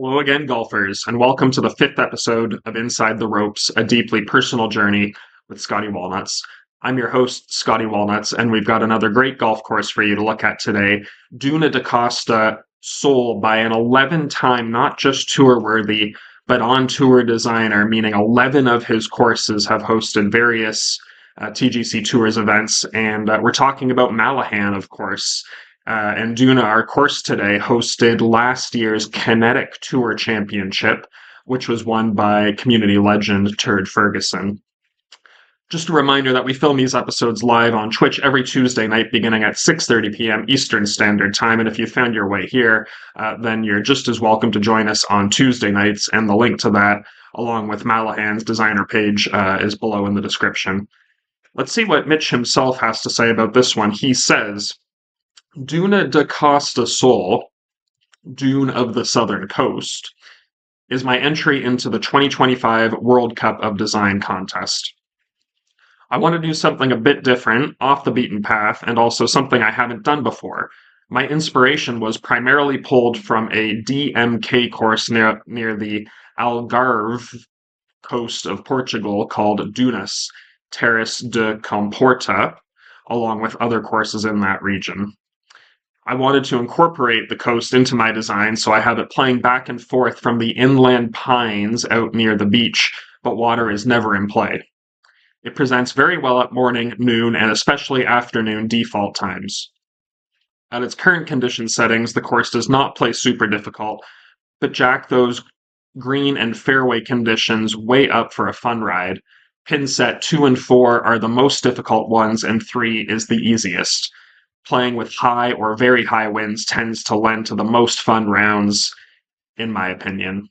Hello again, golfers, and welcome to the fifth episode of Inside the Ropes, a deeply personal journey with Scottie Walnuts. I'm your host, Scottie Walnuts, and we've got another great golf course for you to look at today. Duna da Costa, sold by an 11-time, not just tour worthy, but on tour designer, meaning 11 of his courses have hosted various TGC Tours events. And we're talking about Mmallahan, of course. And Duna, our course today, hosted last year's Kinetic Tour Championship, which was won by community legend Turd Ferguson. Just a reminder that we film these episodes live on Twitch every Tuesday night beginning at 6:30 p.m. Eastern Standard Time. And if you found your way here, then you're just as welcome to join us on Tuesday nights. And the link to that, along with Mmallahan's designer page, is below in the description. Let's see what Mitch himself has to say about this one. He says, Duna da Costa Sul, Dune of the Southern Coast, is my entry into the 2025 World Cup of Design contest. I want to do something a bit different, off the beaten path, and also something I haven't done before. My inspiration was primarily pulled from a DMK course near the Algarve coast of Portugal called Dunas, Terrace de Comporta, along with other courses in that region. I wanted to incorporate the coast into my design, so I have it playing back and forth from the inland pines out near the beach, but water is never in play. It presents very well at morning, noon, and especially afternoon default times. At its current condition settings, the course does not play super difficult, but jack those green and fairway conditions way up for a fun ride. Pin set 2 and 4 are the most difficult ones, and 3 is the easiest. Playing with high or very high winds tends to lend to the most fun rounds, in my opinion.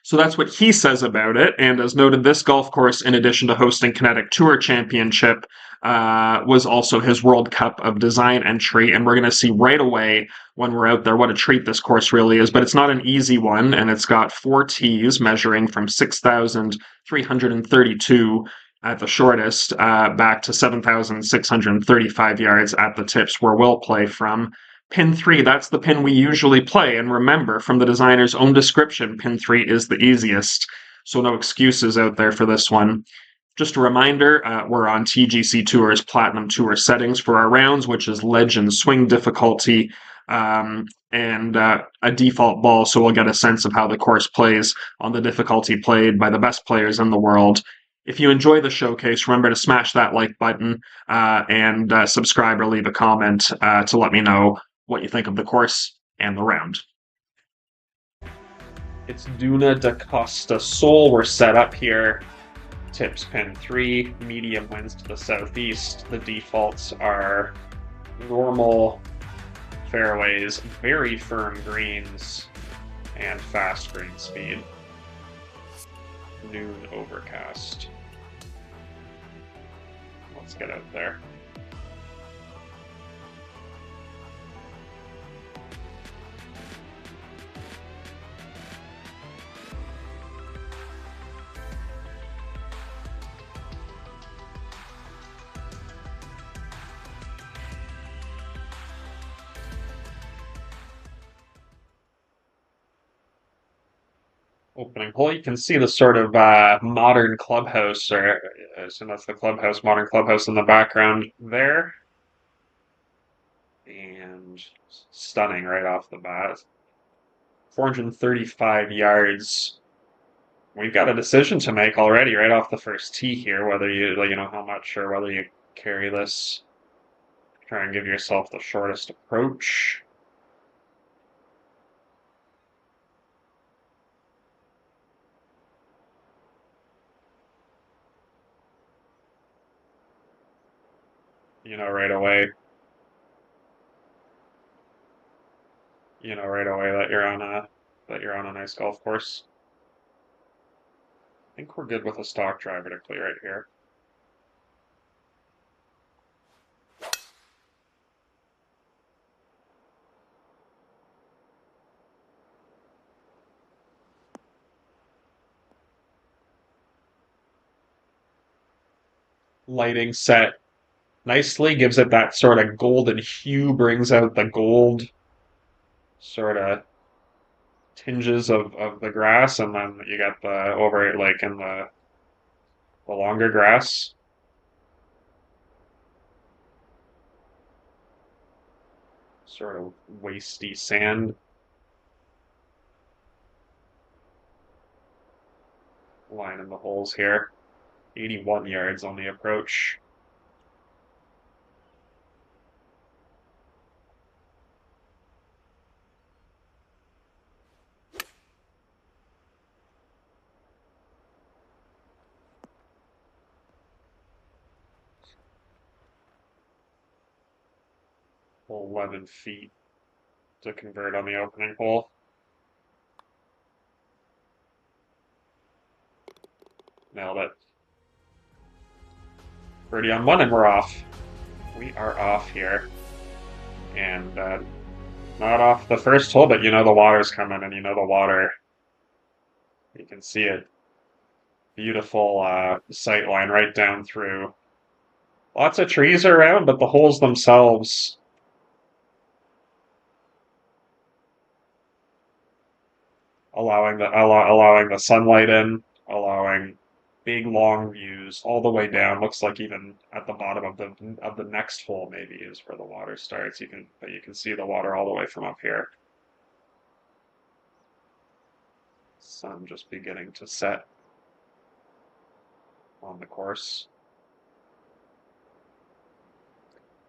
So that's what he says about it. And as noted, this golf course, in addition to hosting Kinetic Tour Championship, was also his World Cup of Design entry. And we're going to see right away when we're out there what a treat this course really is. But it's not an easy one, and it's got 4 tees measuring from 6,332 at the shortest, back to 7,635 yards at the tips, where we'll play from. Pin 3, that's the pin we usually play, and remember, from the designer's own description, pin 3 is the easiest, so no excuses out there for this one. Just a reminder, we're on TGC Tour's Platinum Tour settings for our rounds, which is Legend Swing difficulty, and a default ball, so we'll get a sense of how the course plays on the difficulty played by the best players in the world. If you enjoy the showcase, remember to smash that like button and subscribe or leave a comment to let me know what you think of the course and the round. It's Duna da Costa Sul. We're set up here. Tips pin 3, medium winds to the southeast. The defaults are normal fairways, very firm greens, and fast green speed. Noon overcast. Let's get out there. Opening hole, you can see the sort of modern clubhouse, or so that's the clubhouse, modern clubhouse in the background there. And stunning right off the bat. 435 yards. We've got a decision to make already right off the first tee here, whether how much, or whether you carry this, try and give yourself the shortest approach. Right away. Right away that you're on a nice golf course. I think we're good with a stock driver to clear it here. Lighting set nicely, gives it that sort of golden hue, brings out the gold sort of tinges of the grass, and then you got the over like in the longer grass. Sort of wasty sand lining the holes here. 81 yards on the approach. Hole 11 feet to convert on the opening hole. Nailed it. Birdie on one, and we're off. We are off here. And not off the first hole, but you know the water's coming, and you know the water. You can see it. Beautiful sight line right down through. Lots of trees around, but the holes themselves allowing the sunlight in, allowing big long views all the way down. Looks like even at the bottom of the next hole maybe is where the water starts. You can see the water all the way from up here. Sun just beginning to set on the course.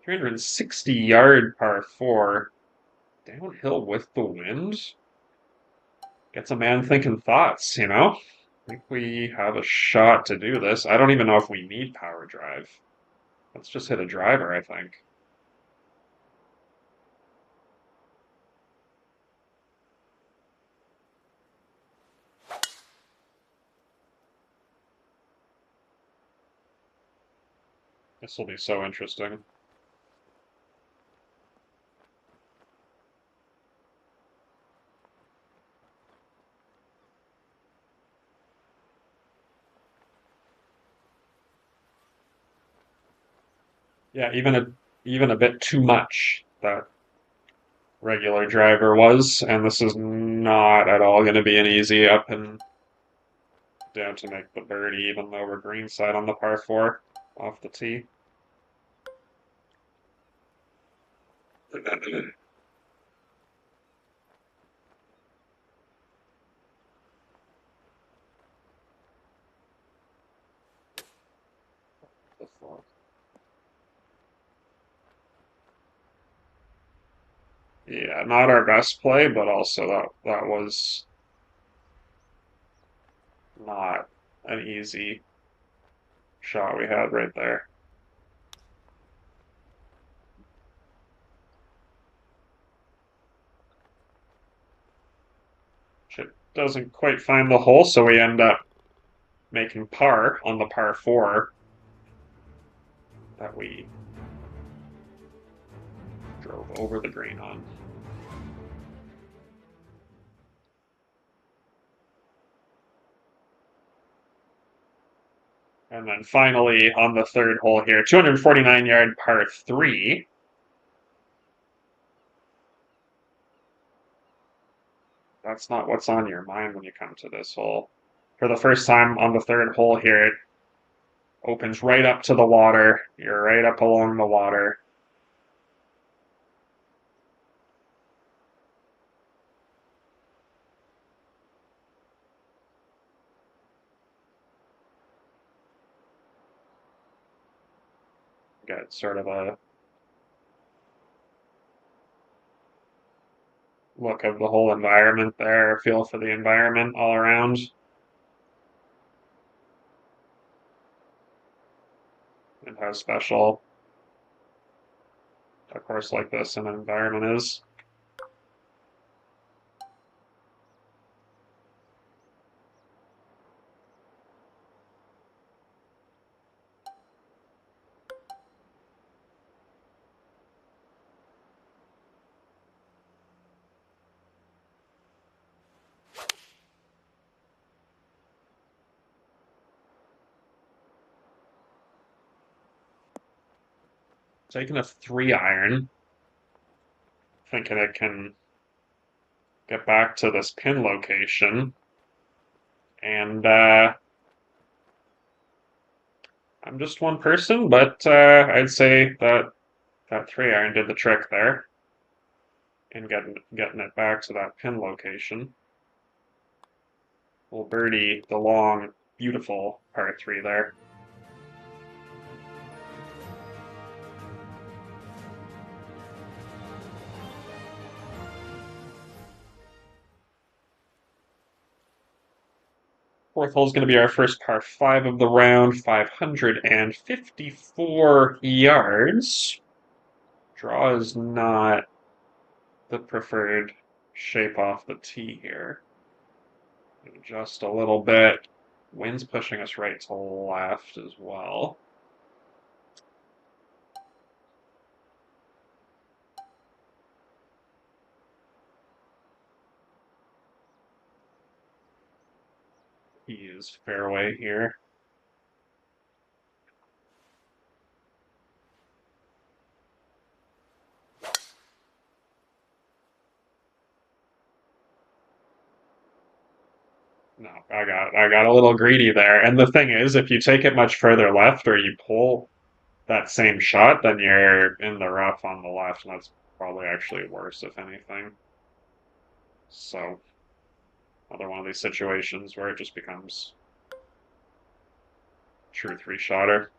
360-yard par 4, downhill with the wind. Gets a man thinking thoughts, you know? I think we have a shot to do this. I don't even know if we need power drive. Let's just hit a driver, I think. This will be so interesting. Yeah, even a bit too much, that regular driver was, and this is not at all going to be an easy up and down to make the birdie, even though we're greenside on the par 4 off the tee. Yeah, not our best play, but also that was not an easy shot we had right there. Chip doesn't quite find the hole, so we end up making par on the par 4 that we drove over the green on. And then finally on the third hole here, 249-yard par 3. That's not what's on your mind when you come to this hole. For the first time on the third hole here, it opens right up to the water. You're right up along the water. Got sort of a look of the whole environment there, feel for the environment all around. And how special a course like this and an environment is. Taking a 3 iron, thinking it can get back to this pin location. And I'm just one person, but I'd say that that 3-iron did the trick there in getting it back to that pin location. We'll birdie the long, beautiful par 3 there. Fourth hole is going to be our first par 5 of the round, 554 yards. Draw is not the preferred shape off the tee here. Just a little bit. Wind's pushing us right to left as well. He is fairway here. No, I got a little greedy there. And the thing is, if you take it much further left or you pull that same shot, then you're in the rough on the left, and that's probably actually worse, if anything. So, another one of these situations where it just becomes true 3-shotter.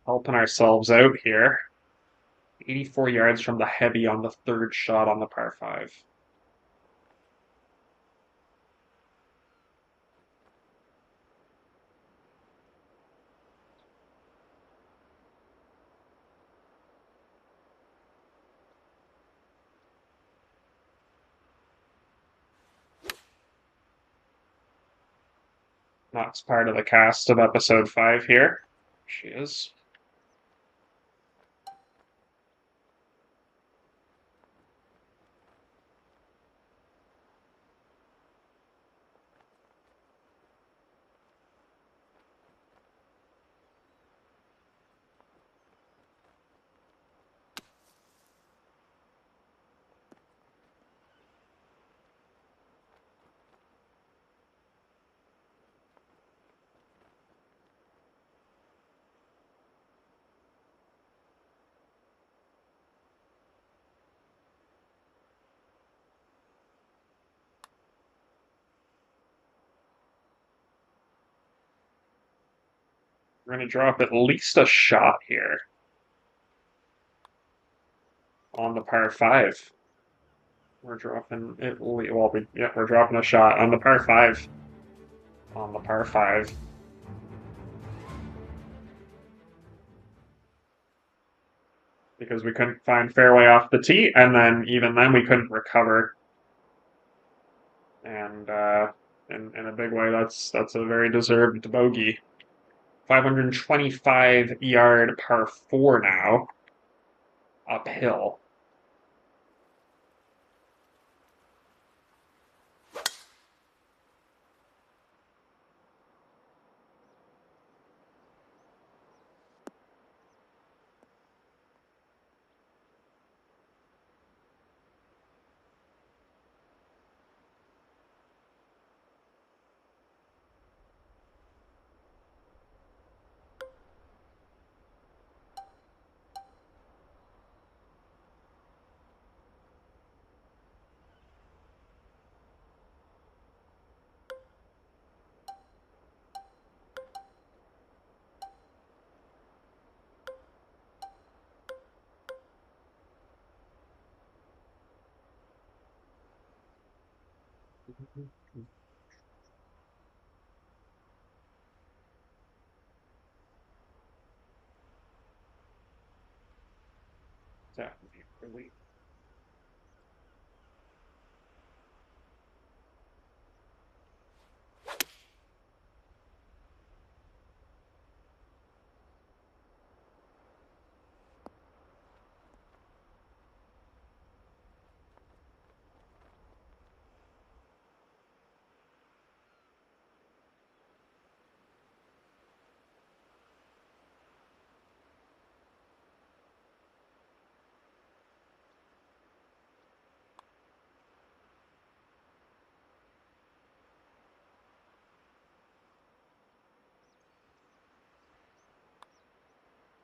Helping ourselves out here. 84 yards from the heavy on the third shot on the par 5. Not part of the cast of episode 5 here. She is. We're going to drop at least a shot here on the par 5. We're dropping it. Well, we're dropping a shot on the par 5. On the par 5. Because we couldn't find fairway off the tee, and then even then we couldn't recover. And in a big way, that's a very deserved bogey. 525 yard par 4 now, uphill. Really.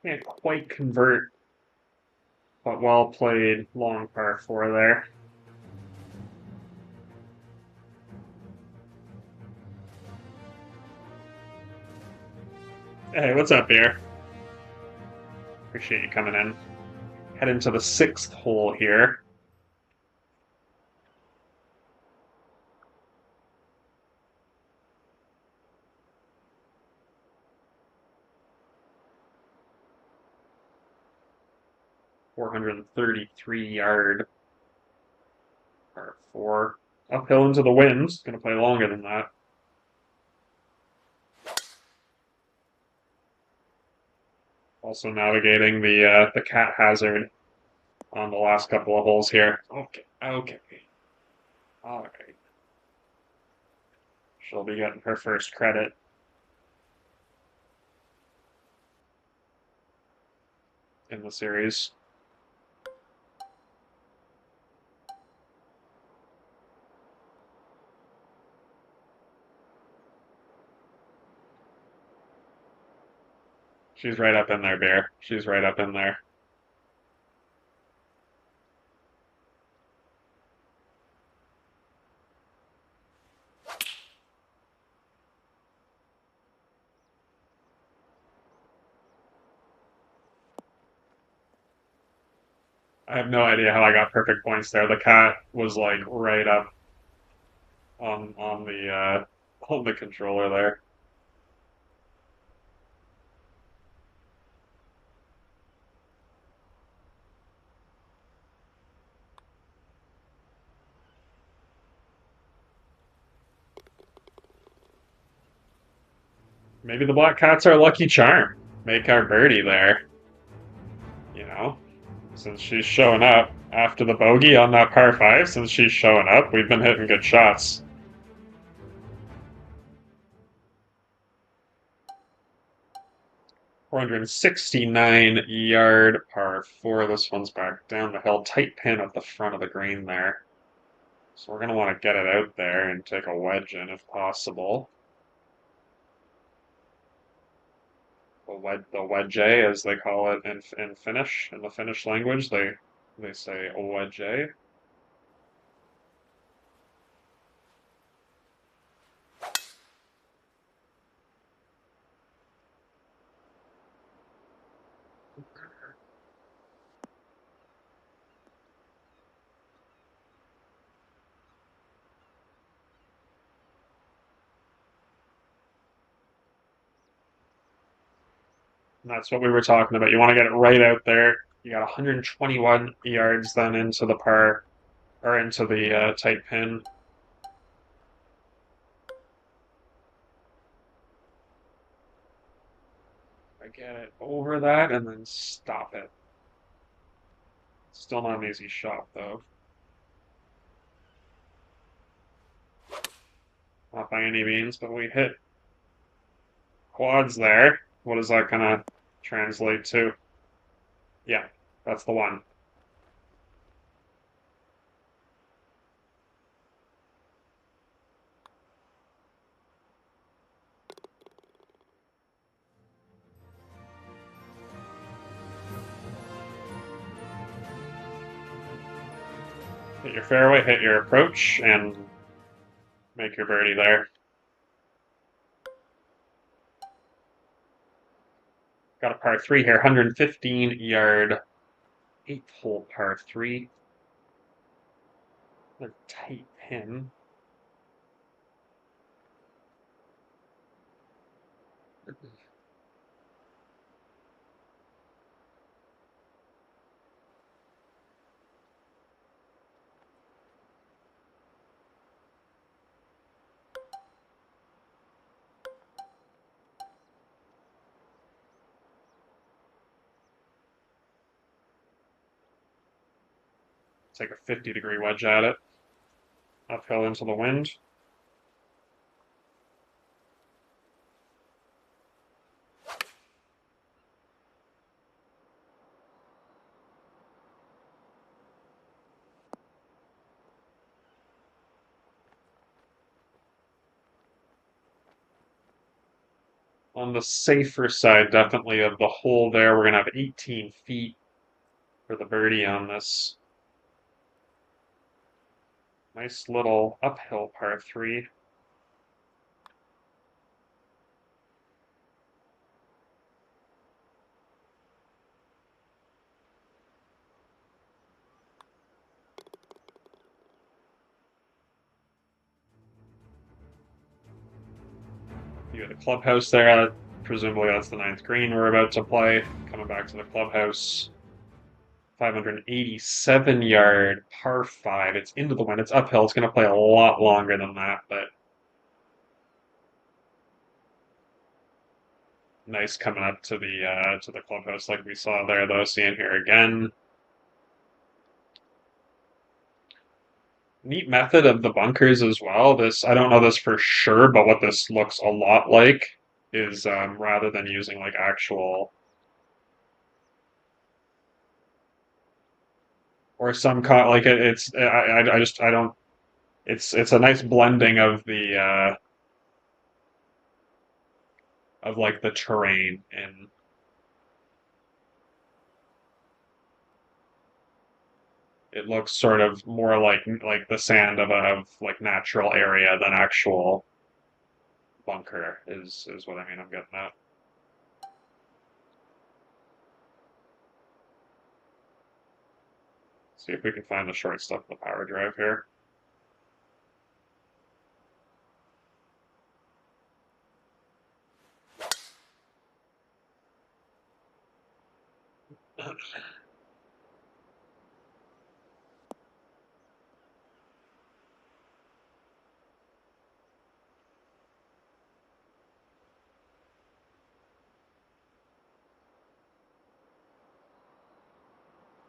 Can't quite convert, but well played. Long par four there. Hey, what's up, beer? Appreciate you coming in. Head into the sixth hole here. .433 yard par four. Uphill into the wind. Gonna play longer than that. Also navigating the cat hazard on the last couple of holes here. Okay, okay. All right. She'll be getting her first credit in the series. She's right up in there, Bear. She's right up in there. I have no idea how I got perfect points there. The cat was like right up on the controller there. Maybe the black cat's our lucky charm. Make our birdie there, you know? Since she's showing up after the bogey on that par five, since she's showing up, we've been hitting good shots. 469 yard par four. This one's back down the hill. Tight pin at the front of the green there. So we're going to want to get it out there and take a wedge in if possible. The wedge A, as they call it in Finnish, in the Finnish language, they say wedge A. And that's what we were talking about. You want to get it right out there. You got 121 yards then into the par, or into the tight pin. I get it over that and then stop it. Still not an easy shot though. Not by any means, but we hit quads there. What does that kind of translate to? Yeah, that's the one. Hit your fairway, hit your approach, and make your birdie there. Got a par three here, 115 yard, 8th hole par three. Another tight pin. Take a 50-degree wedge at it. Uphill into the wind. On the safer side, definitely, of the hole there. We're going to have 18 feet for the birdie on this. Nice little uphill par 3. You got the clubhouse there. Presumably that's the 9th green we're about to play. Coming back to the clubhouse. 587-yard par 5. It's into the wind. It's uphill. It's going to play a lot longer than that, but nice coming up to the clubhouse like we saw there, though. Seeing here again. Neat method of the bunkers as well. This, I don't know this for sure, but what this looks a lot like is rather than using like actual or some like it's I just I don't it's a nice blending of like the terrain, and it looks sort of more like the sand of like natural area than actual bunker is what I mean. I'm getting at. See if we can find the short stuff of the power drive here.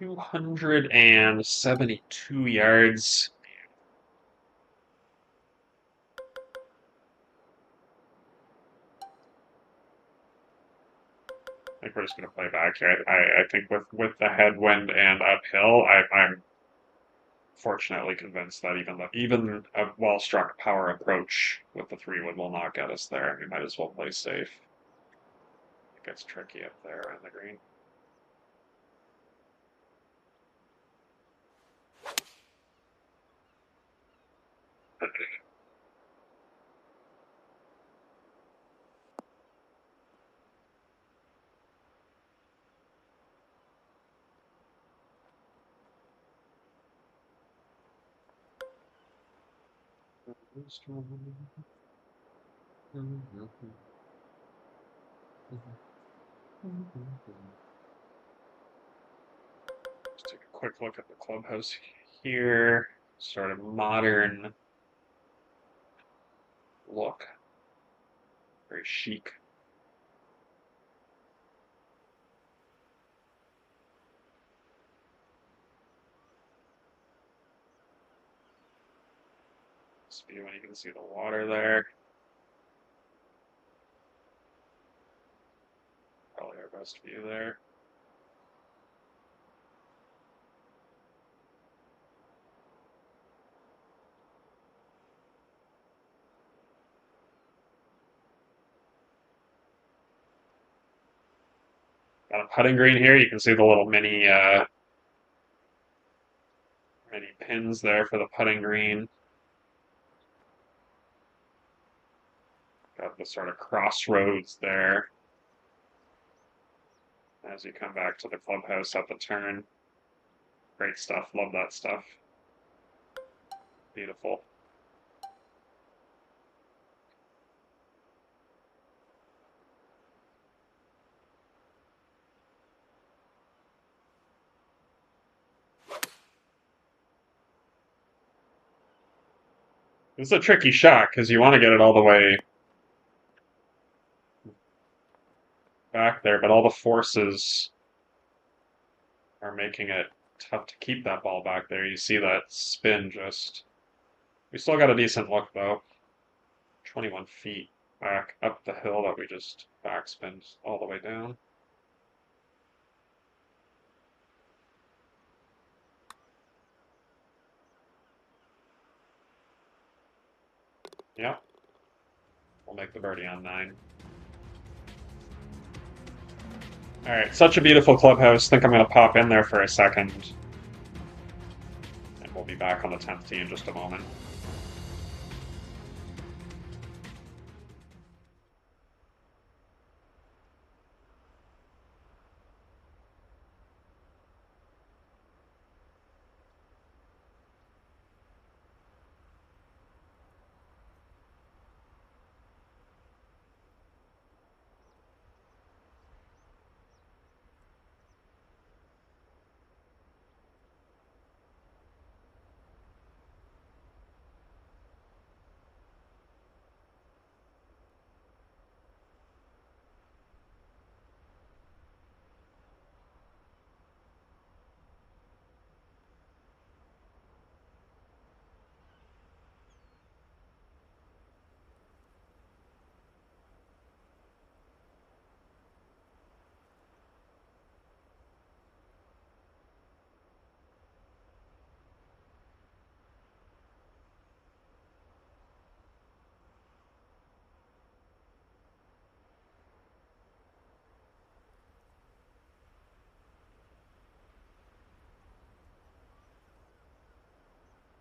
$272. I think we're just gonna play back here. I think with the headwind and uphill, I'm fortunately convinced that even a well struck power approach with the 3 wood will not get us there. We might as well play safe. It gets tricky up there on the green. Let's take a quick look at the clubhouse here. Sort of modern look. Very chic. This view, and you can see the water there. Probably our best view there. Got a putting green here. You can see the little mini pins there for the putting green. Got the sort of crossroads there as you come back to the clubhouse at the turn. Great stuff. Love that stuff. Beautiful. It's a tricky shot because you want to get it all the way back there, but all the forces are making it tough to keep that ball back there. You see that spin just. We still got a decent look though. 21 feet back up the hill that we just backspin all the way down. Yep. We'll make the birdie on 9. All right, such a beautiful clubhouse. Think I'm going to pop in there for a second, and we'll be back on the 10th tee in just a moment.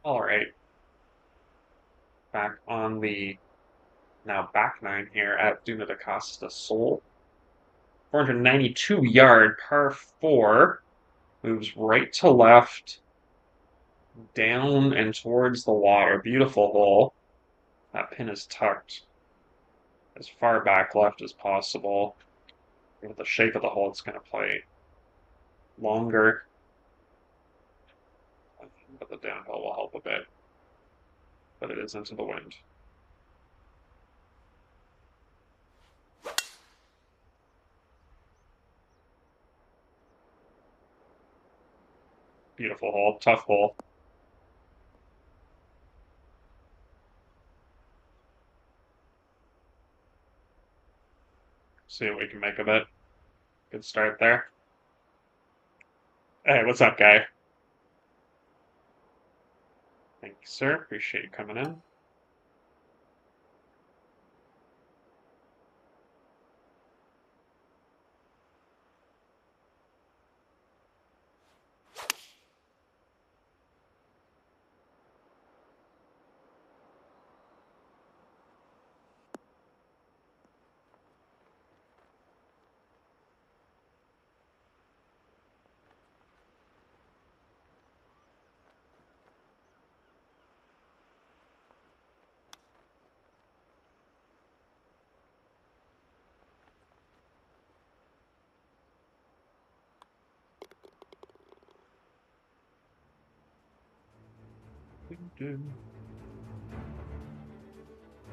All right, back on the now back nine here at Duna da Costa Sul. 492-yard par 4. Moves right to left, down and towards the water. Beautiful hole. That pin is tucked as far back left as possible. With the shape of the hole, it's going to play longer, but the downhill will help a bit. But it is into the wind. Beautiful hole, tough hole. See what we can make of it. Good start there. Hey, what's up, guy? Thank you, sir. Appreciate you coming in.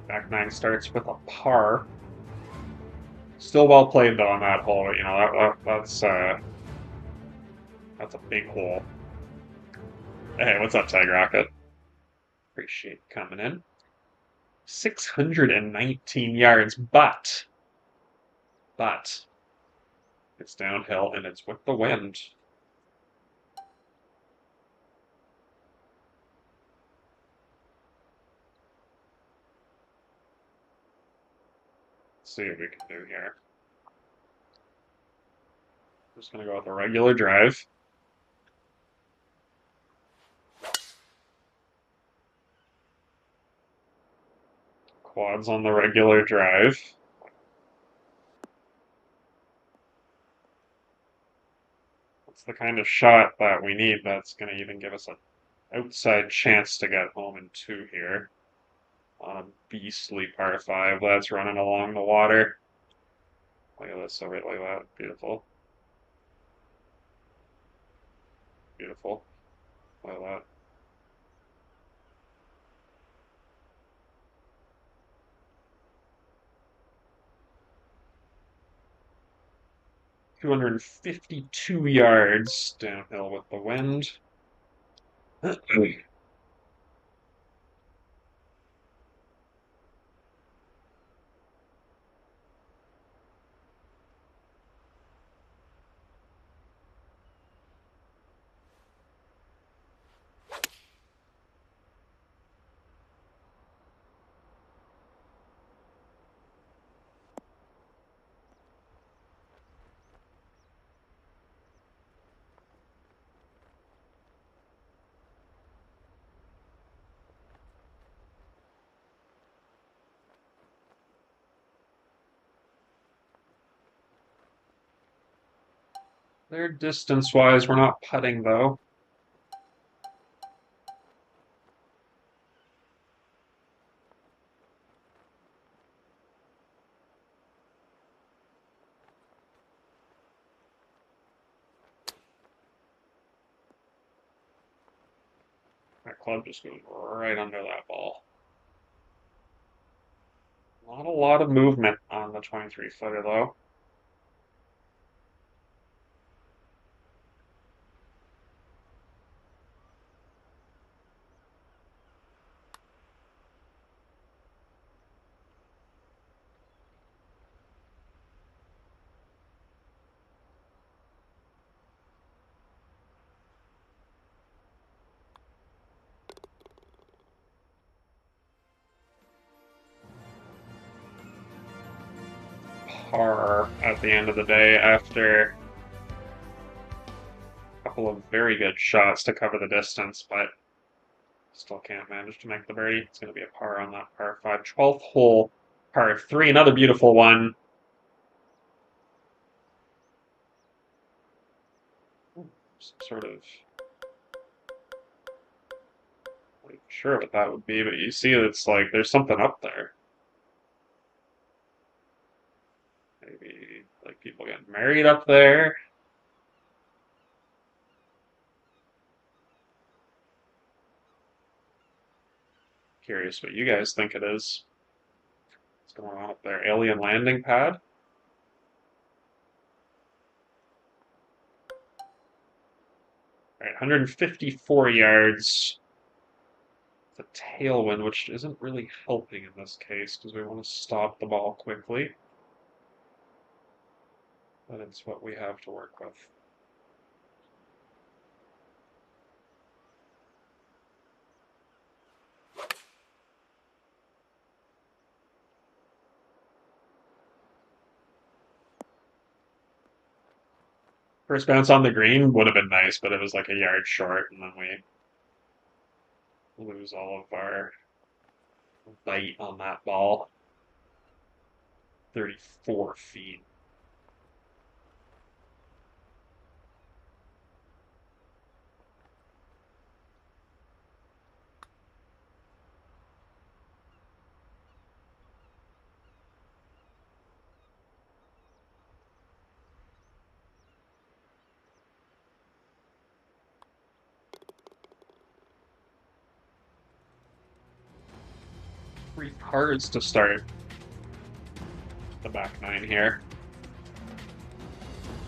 Back nine starts with a par. Still well played though on that hole. You know that's a big hole. Hey, what's up, Tiger Rocket? Appreciate you coming in. 619 yards, but it's downhill and it's with the wind. Let's see what we can do here. Just gonna go with a regular drive. Quads on the regular drive. That's the kind of shot that we need that's going to even give us an outside chance to get home in two here. On a beastly par 5 that's running along the water. Look at this, so right like that. Beautiful. Beautiful. Look at that. $252 yards downhill with the wind. They're distance-wise, we're not putting though. That club just goes right under that ball. Not a lot of movement on the 23-footer though. Par at the end of the day after a couple of very good shots to cover the distance, but still can't manage to make the birdie. It's going to be a par on that par 5. 12th hole, par 3, another beautiful one. Some sort of, not even sure what that would be, but you see it's like there's something up there. Maybe like people getting married up there. Curious what you guys think it is. What's going on up there? Alien landing pad? All right, 154 yards. The tailwind, which isn't really helping in this case because we want to stop the ball quickly. But it's what we have to work with. First bounce on the green would have been nice, but it was like a yard short, and then we lose all of our bite on that ball. 34 feet. Three cards to start the back nine here.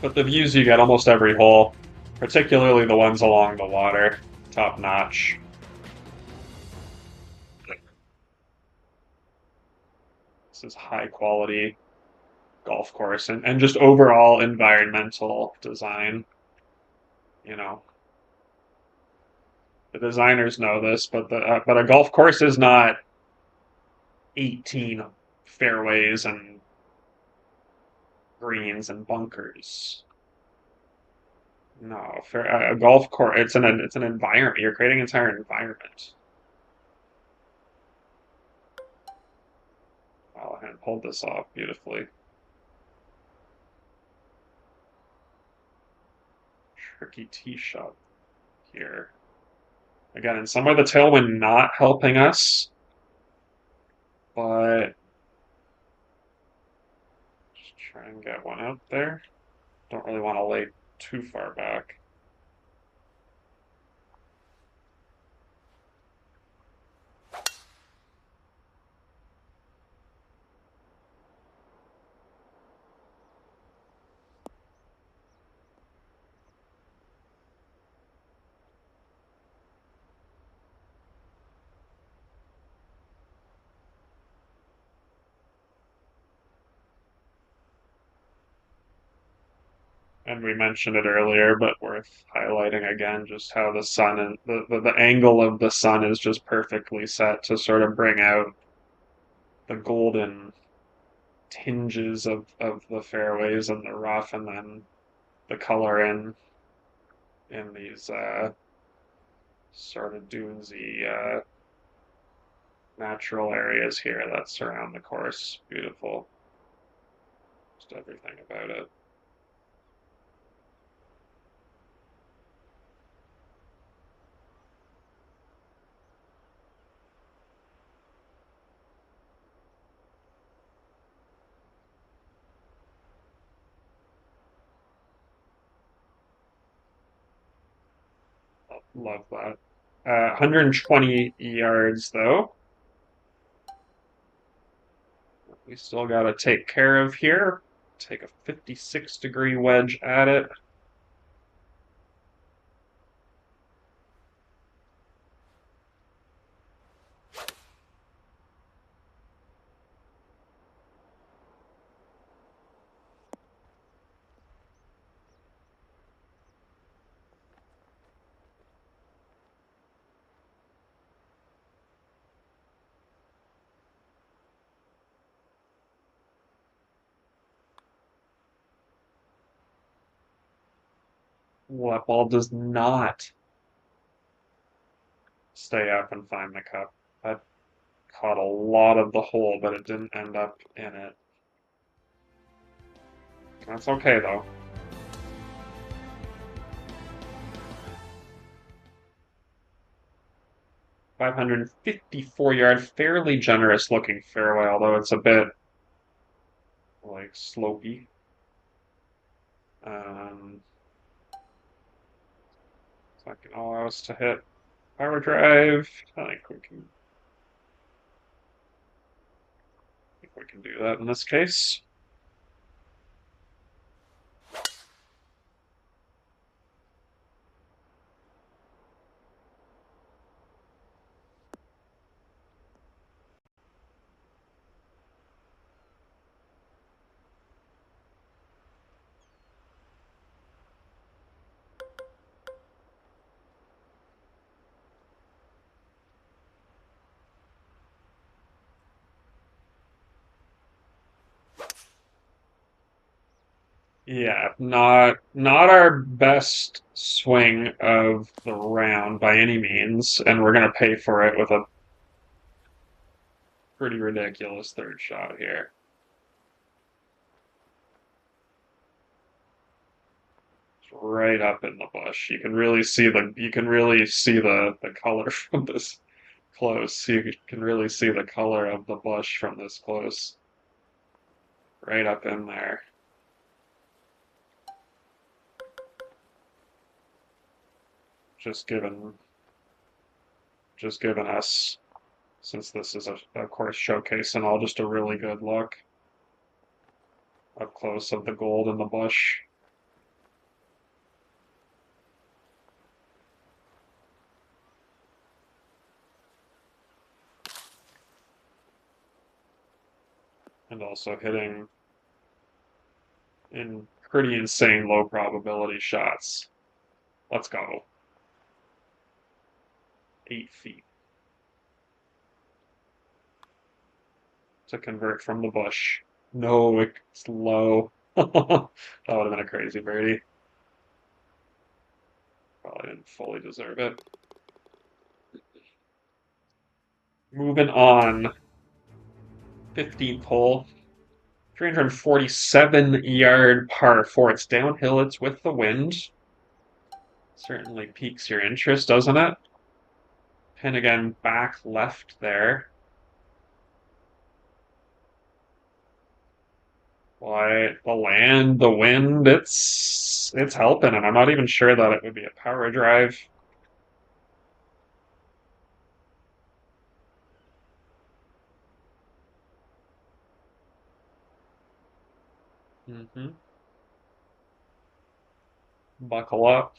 But the views you get almost every hole, particularly the ones along the water, top notch. This is high quality golf course and just overall environmental design. You know, the designers know this, but a golf course is not 18 fairways and greens and bunkers. No, a golf course. It's an environment. You're creating an entire environment. Mmallahan pulled this off beautifully. Tricky tee shot here. Again, in some way the tailwind not helping us, but just try and get one out there. Don't really want to lay too far back. And we mentioned it earlier, but worth highlighting again, just how the sun and the angle of the sun is just perfectly set to sort of bring out the golden tinges of the fairways and the rough, and then the color in these sort of dunesy natural areas here that surround the course. Beautiful. Just everything about it. Love that. 120 yards, though. We still got to take care of here. Take a 56-degree wedge at it. Well, that ball does not stay up and find the cup. That caught a lot of the hole, but it didn't end up in it. That's okay, though. 554-yard, fairly generous looking fairway, although it's a bit like slopey. So I can allow us to hit power drive. I think we can do that in this case. Yeah, not our best swing of the round by any means, and we're gonna pay for it with a pretty ridiculous third shot here. It's right up in the bush. You can really see the color from this close. You can really see the color of the bush from this close. Right up in there. Just given us, since this is a course showcase and all, just a really good look up close of the gold in the bush. And also hitting in pretty insane low probability shots. Let's go. 8 feet to convert from the bush. No, it's low. That would have been a crazy birdie. Probably didn't fully deserve it. Moving on. 15th hole. 347-yard par 4. It's downhill. It's with the wind. Certainly piques your interest, doesn't it? Pin again back left there. Why, the land, the wind, it's helping, and I'm not even sure that it would be a power drive. Mm-hmm. Buckle up.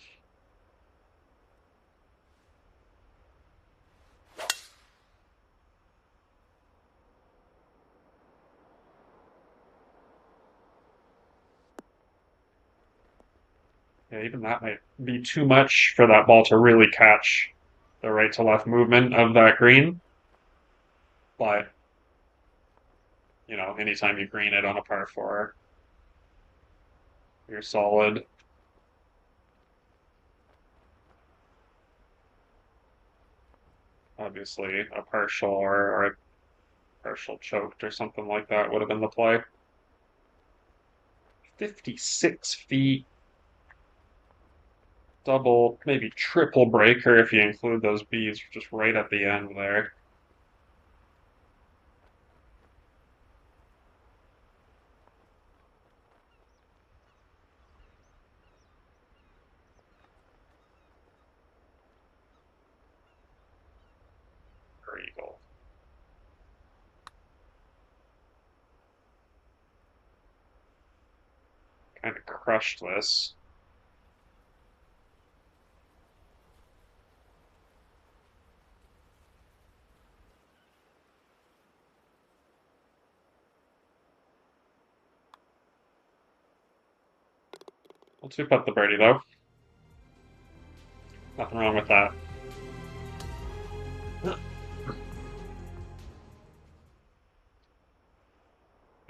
Yeah, even that might be too much for that ball to really catch the right to left movement of that green. But, anytime you green it on a par 4, you're solid. Obviously, a partial or a partial choked or something like that would have been the play. 56 feet. Double, maybe triple breaker if you include those beads just right at the end there. for eagle. Kind of crushed this. We'll two-putt the birdie, though. Nothing wrong with that.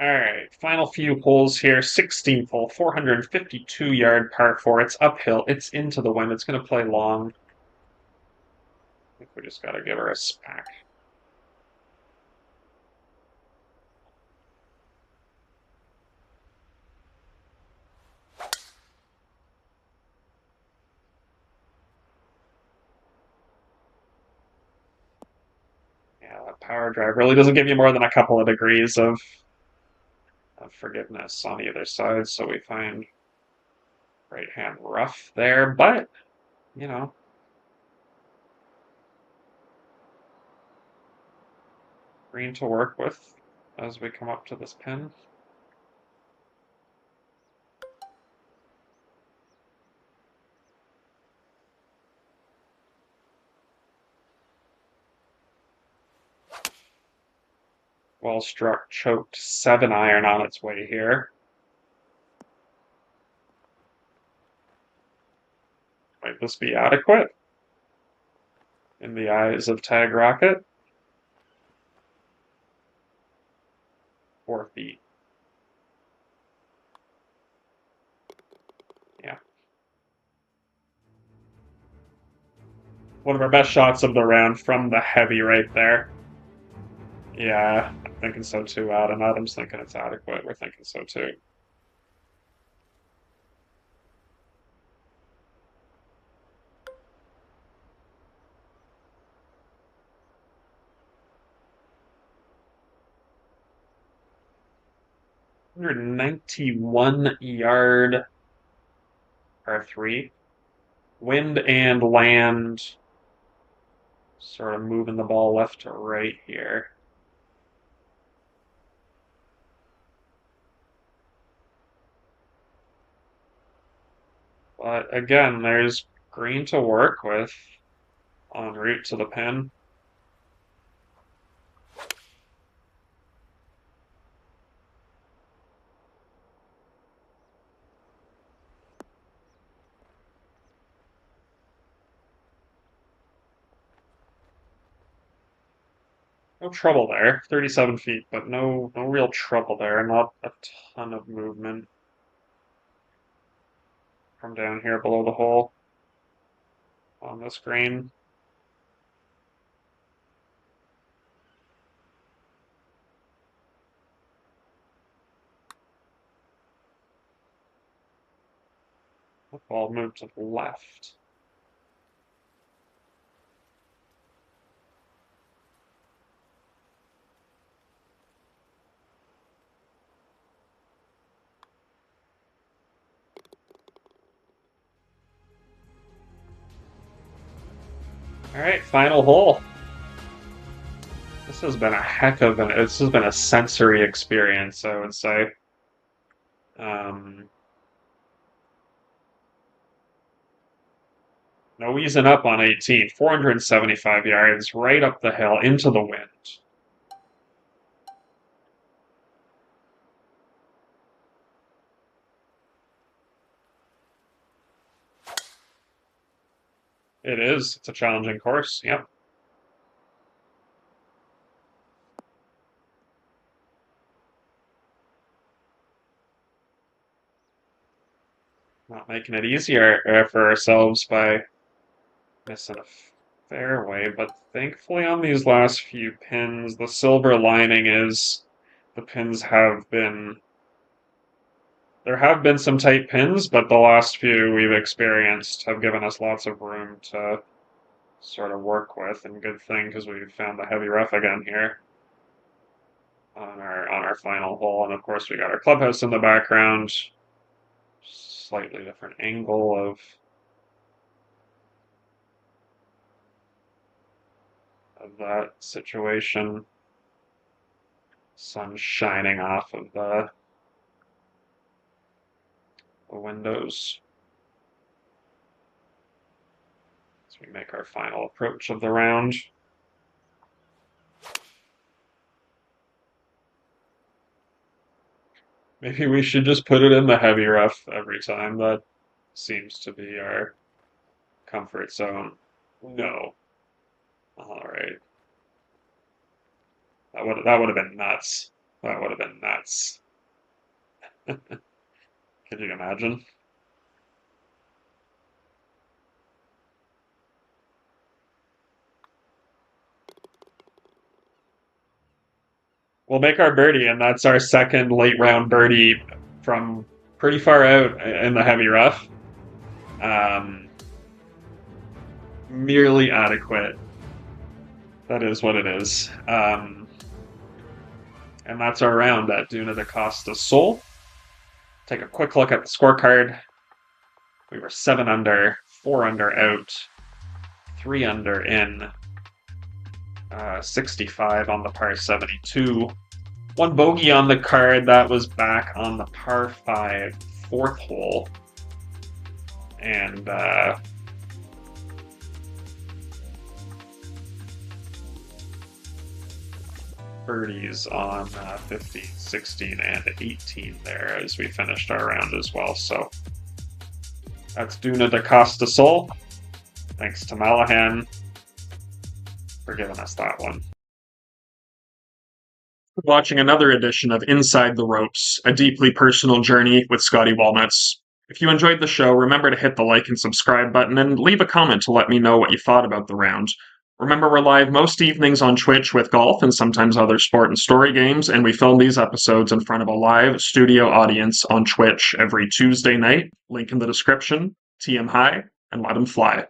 All right, final few holes here. 16th hole, 452-yard par 4. It's uphill. It's into the wind. It's going to play long. I think we just got to give her a smack. Yeah, that power drive really doesn't give you more than a couple of degrees of forgiveness on either side, so we find right hand rough there, but, you know, green to work with as we come up to this pin. Well struck, choked 7-iron on its way here. Might this be adequate in the eyes of Tag Rocket? 4 feet. Yeah. One of our best shots of the round from the heavy right there. Yeah, I'm thinking so too, Adam. Adam's thinking it's adequate. We're thinking so too. (191-yard par 3. Wind and land sort of moving the ball left to right here. But again, there's green to work with en route to the pin. No trouble there. 37 feet, but no real trouble there. Not a ton of movement from down here below the hole on this green. The ball moved to the left. All right, final hole. This has been a heck of an. This has been a sensory experience, I would say. No easing up on 18. 475 yards, right up the hill, into the wind. It is. It's a challenging course. Yep. Not making it easier for ourselves by missing a fairway, but thankfully on these last few pins, the silver lining is the pins have been. There have been some tight pins, but the last few we've experienced have given us lots of room to sort of work with, and good thing because we've found the heavy rough again here on our final hole, and of course we got our clubhouse in the background. Slightly different angle of of that situation. Sun shining off of the windows as we make our final approach of the round. Maybe we should just put it in the heavy rough every time. That seems to be our comfort zone. No. All right. That would have been nuts. That would have been nuts. Can you imagine? We'll make our birdie, and that's our second late round birdie from pretty far out in the heavy rough. Merely adequate. That is what it is. And that's our round at Duna da Costa Sul. Take a quick look at the scorecard. We were 7 under, 4 under out, 3 under in, 65 on the par 72. One bogey on the card. That was back on the par 5 fourth hole. And birdies on 15, 16, and 18 there as we finished our round as well. So that's Duna da Costa Sul. Thanks to Mmallahan for giving us that one. Watching another edition of Inside the Ropes, a deeply personal journey with Scottie Walnuts. If you enjoyed the show, remember to hit the like and subscribe button and leave a comment to let me know what you thought about the round. Remember, we're live most evenings on Twitch with golf and sometimes other sport and story games, and we film these episodes in front of a live studio audience on Twitch every Tuesday night. Link in the description. TM high and let 'em fly.